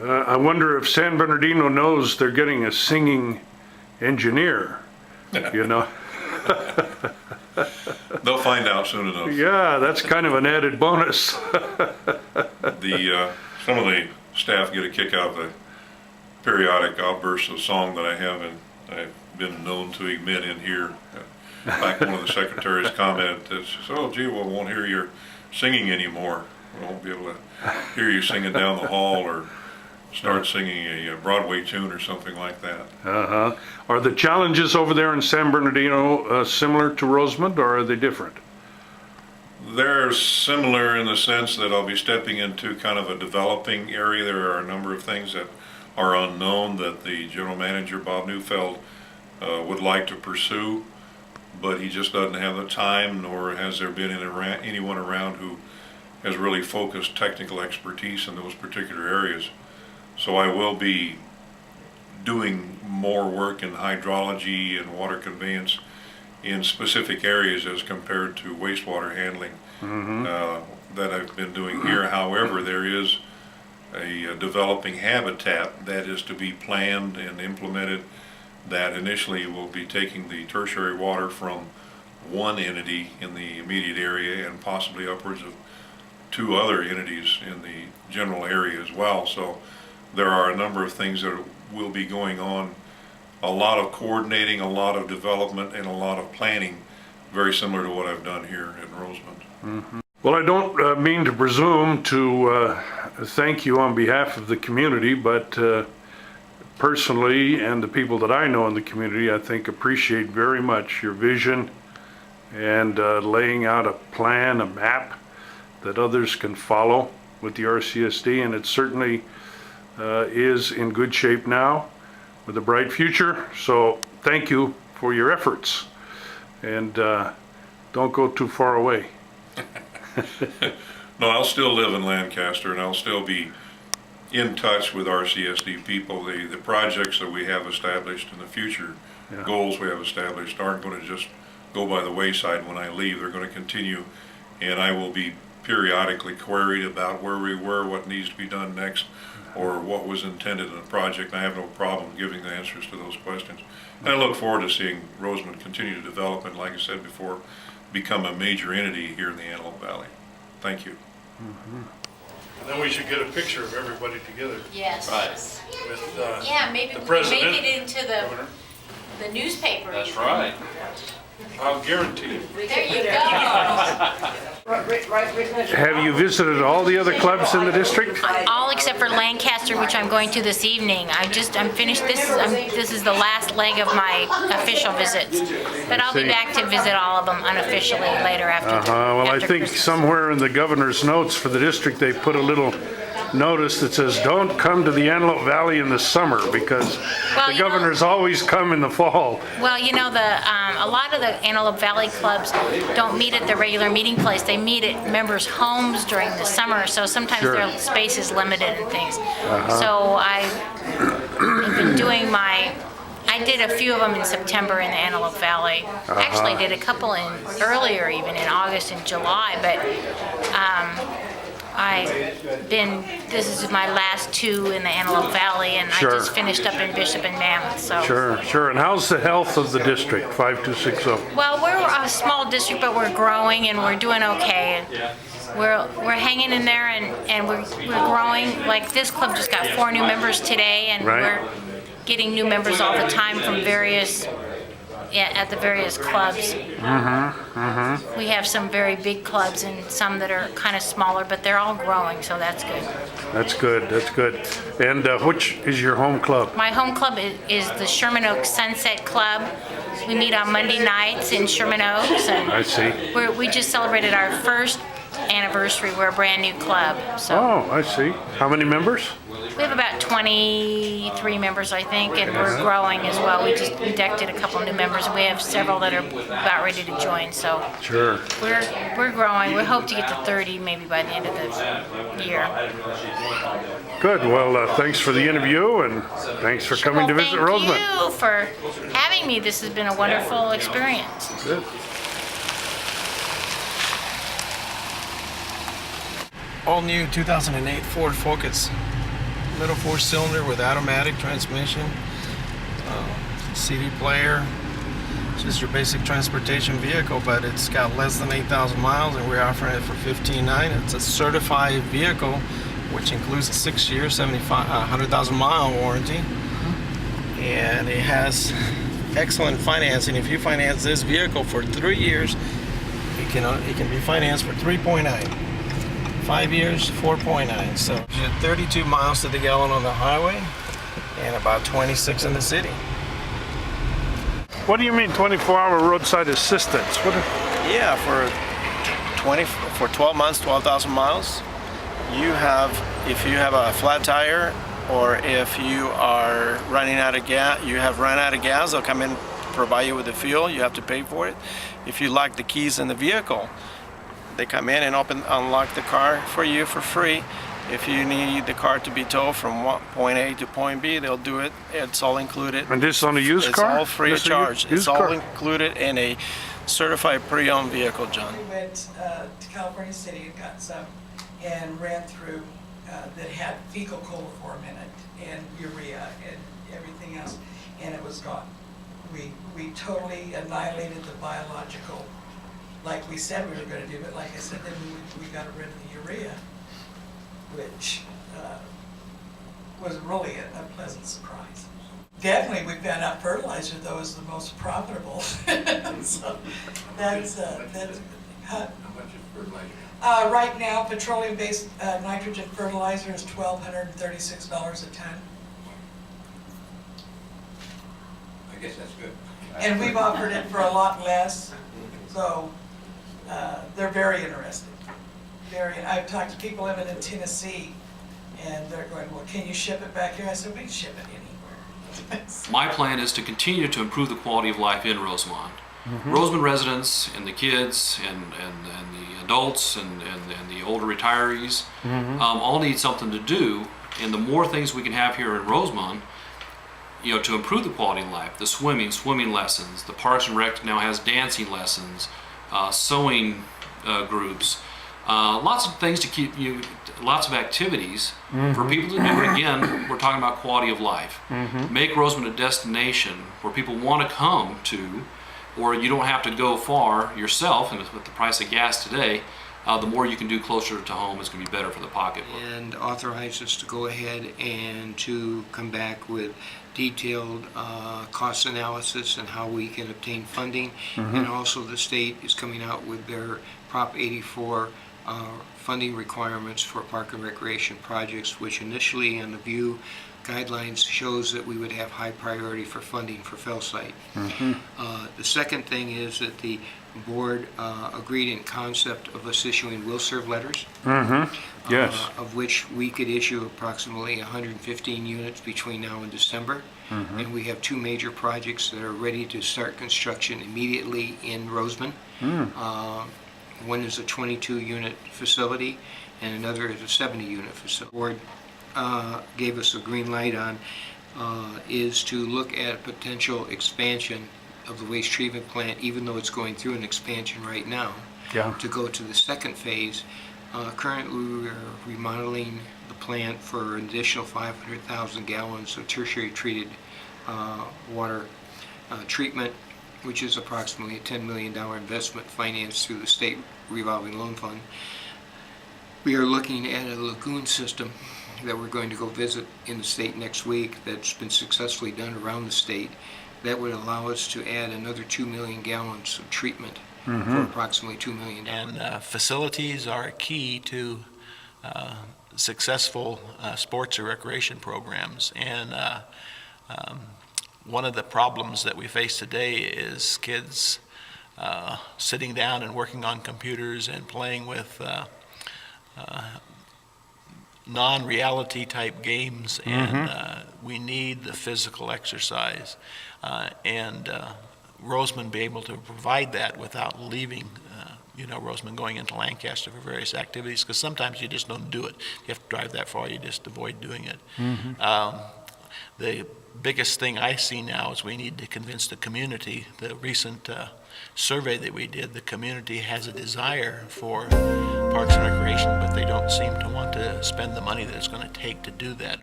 I wonder if San Bernardino knows they're getting a singing engineer, you know? They'll find out soon enough. Yeah, that's kind of an added bonus. Some of the staff get a kick out of the periodic outbursts of song that I have, and I've been known to emit in here. In fact, one of the secretaries commented that, "Oh, gee, well, we won't hear your singing anymore. We won't be able to hear you singing down the hall or start singing a Broadway tune or something like that." Uh-huh. Are the challenges over there in San Bernardino similar to Rosamond, or are they different? They're similar in the sense that I'll be stepping into kind of a developing area. There are a number of things that are unknown that the general manager, Bob Neufeld, would like to pursue, but he just doesn't have the time, nor has there been anyone around who has really focused technical expertise in those particular areas. So I will be doing more work in hydrology and water conveyance in specific areas as compared to wastewater handling that I've been doing here. However, there is a developing habitat that is to be planned and implemented that initially will be taking the tertiary water from one entity in the immediate area and possibly upwards of 2 other entities in the general area as well. So there are a number of things that will be going on, a lot of coordinating, a lot of development, and a lot of planning, very similar to what I've done here in Rosamond. Mm-hmm. Well, I don't mean to presume to thank you on behalf of the community, but personally, and the people that I know in the community, I think appreciate very much your vision and laying out a plan, a map that others can follow with the RCSD, and it certainly is in good shape now with a bright future. So thank you for your efforts, and don't go too far away. No, I'll still live in Lancaster, and I'll still be in touch with RCSD people. The projects that we have established in the future, goals we have established, aren't going to just go by the wayside when I leave. They're going to continue, and I will be periodically queried about where we were, what needs to be done next, or what was intended in the project. I have no problem giving the answers to those questions. And I look forward to seeing Rosamond continue to develop and, like I said before, become a major entity here in the Antelope Valley. Thank you. Mm-hmm. And then we should get a picture of everybody together. Yes. Right. With, Yeah, maybe the we can president, make it into governor. the newspaper. That's even. right. I'll guarantee you. There you go. Have you visited all the other clubs in the district? All except for Lancaster, which I'm going to this evening. I'm finished. This is the last leg of my official visits, but I'll be back to visit all of them unofficially later after. Well, I after think Christmas. somewhere in the governor's notes for the district, they put a little notice that says, don't come to the Antelope Valley in the summer, because the governors always come in the fall. Well, you know, a lot of the Antelope Valley clubs don't meet at the regular meeting place. They meet at members' homes during the summer, so sometimes their space is limited and things. So I've been doing I did a few of them in September in the Antelope Valley. Actually, I did a couple earlier, even in August and July, but this is my last 2 in the Antelope Valley, and I just finished up in Bishop and Mammoth, so. Sure. And how's the health of the district, 5260? Well, we're a small district, but we're growing and we're doing okay. And we're hanging in there, and we're growing. Like, this club just got 4 new members today, and we're getting new members all the time from at the various clubs. We have some very big clubs and some that are kind of smaller, but they're all growing, so that's good. That's good. And which is your home club? My home club is the Sherman Oaks Sunset Club. We meet on Monday nights in Sherman Oaks. And I see. we just celebrated our first anniversary. We're a brand new club. So. Oh, I see. How many members? We have about 23 members, I think, and we're growing as well. We just inducted a couple new members, and we have several that are about ready to join. So we're growing. We hope to get to 30 maybe by the end of the year. Good. Well, thanks for the interview, and thanks for coming to visit Rosamond. Thank you for having me. This has been a wonderful experience. Good. All new 2008 Ford Focus. middle four-cylinder with automatic transmission, CD player. It's just your basic transportation vehicle, but it's got less than 8,000 miles, and we're offering it for $15,900. It's a certified vehicle, which includes a 6-year, 100,000 mile warranty, and it has excellent financing. If you finance this vehicle for 3 years, it can be financed for 3.9. 5 years, 4.9. So you get 32 miles to the gallon on the highway and about 26 in the city. What do you mean 24-hour roadside assistance? Yeah, for 12 months, 12,000 miles, if you have a flat tire or if you are running out of gas, they'll come in, provide you with the fuel. You have to pay for it. If you lock the keys in the vehicle, they come in and unlock the car for you for free. If you need the car to be towed from point A to point B, they'll do it. It's all included. And this on a used car? It's all free of charge. It's all included in a certified pre-owned vehicle, John. We went to California City and got some and ran through that had fecal coliform in it and urea and everything else, and it was gone. We totally annihilated the biological, like we said we were going to do, but like I said, then we got rid of the urea, which was really a pleasant surprise. Definitely, we found out fertilizer though is the most profitable. So that's huh? How much is fertilizer? Right now, petroleum-based nitrogen fertilizer is $1,236 a ton. I guess that's good. And we've offered it for a lot less, so they're very interested. I've talked to people living in Tennessee, and they're going, well, can you ship it back here? I said, we can ship it anywhere. My plan is to continue to improve the quality of life in Rosamond. Rosamond residents and the kids and the adults and the older retirees all need something to do, and the more things we can have here in Rosamond, to improve the quality of life, the swimming lessons, the Parks and Rec now has dancing lessons, sewing groups, lots of things to keep you, lots of activities for people to do. Again, we're talking about quality of life. Make Rosamond a destination where people want to come to, or you don't have to go far yourself, and with the price of gas today, the more you can do closer to home is going to be better for the pocketbook. And authorize us to go ahead and to come back with detailed cost analysis and how we can obtain funding. And also the state is coming out with their Prop 84 funding requirements for park and recreation projects, which initially on the view guidelines shows that we would have high priority for funding for Felsite. The second thing is that the board agreed in concept of us issuing will-serve letters, Yes. of which we could issue approximately 115 units between now and December. And we have two major projects that are ready to start construction immediately in Rosamond. One is a 22-unit facility, and another is a 70-unit facility. The board gave us a green light on is to look at potential expansion of the waste treatment plant, even though it's going through an expansion right now, to go to the second phase. Currently, we're remodeling the plant for an additional 500,000 gallons of tertiary treated water treatment, which is approximately a $10 million investment financed through the state revolving loan fund. We are looking at a lagoon system that we're going to go visit in the state next week that's been successfully done around the state that would allow us to add another 2 million gallons of treatment for approximately $2 million. And facilities are a key to successful sports or recreation programs. And one of the problems that we face today is kids sitting down and working on computers and playing with non-reality type games, and we need the physical exercise, and Rosamond be able to provide that without leaving Rosamond going into Lancaster for various activities, because sometimes you just don't do it. You have to drive that far, you just avoid doing it. The biggest thing I see now is we need to convince the community. The recent survey that we did, the community has a desire for parks and recreation, but they don't seem to want to spend the money that it's going to take to do that.